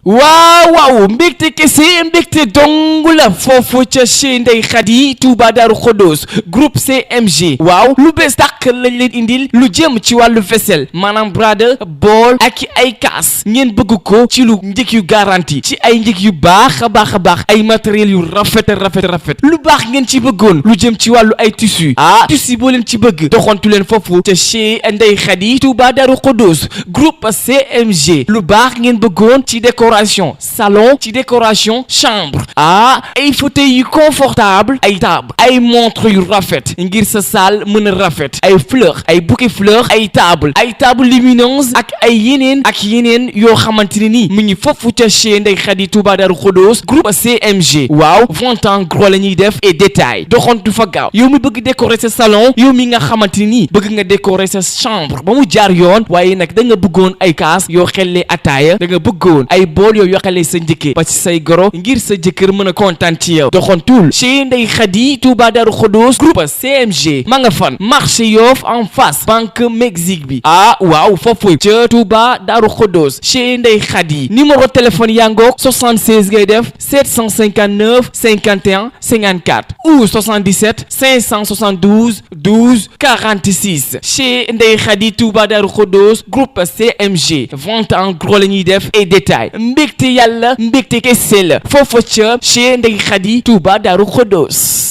waaw mbégte kese mbégte dong la foofu ca chez Ndeye Khady Touba Darou Khoudoss groupe CMG waaw lu bees tàq lañ leen indil lu jëm ci wàllu vaisselle maanaam brada bool ak ay kaas ngeen bëgg ko ci lu njëkk yu garanti ci ay njëkk yu baax a baax ay matériels yu rafet lu baax ngeen ci bëggoon lu jëm ci wàllu ay tissu tissu boo leen ci bëgg doxantu leen foofu ca chez Ndeye Khady Touba Darou Khoudoss groupe CMG lu baax ngeen bëggoon ci décoration salon ci décoration chambre ay fauteuil yu confortable ay table ay montre yu rafet ngir sa salle mën a rafet ay fleurs ay bouquet fleurs ay table lumineuse ak ay yeneen yoo xamante ne nii mu ngi foofu ca chez Ndeye Khady Touba Darou Khoudoss groupe CMG waaw vente en gros la ñuy def et détail doxantu fa gaaw yow mi bëgg décorer sa salon yow mi nga xamante ni nii bëgg nga décorer sa chambre ba mu jaar yoon waaye nag da nga bëggoon ay kaas yoo xellee ataaya da nga bëggoon ay bool yoo yoxalee sa njëkkee ba ci say goro ngir sa jëkkër mën a kontaan ci yow doxantul chez Ndeye Khady Touba Darou Khoudoss groupe CMG ma nga fan marché Yoff en face banque Mexique bi waaw foofu ca Touba Darou Khoudoss chez Ndeye Khady numéro téléphone yaa ngoog 76 ngay def 759 51 54 ou 77 572 12 46 chez Ndeye Khady Touba Darou Khoudoss groupe CMG vente en gros la ñuy def et détail mbégte yàlla mbégte kese la foofu ca chez Ndeye Khady Touba Darou Khoudoss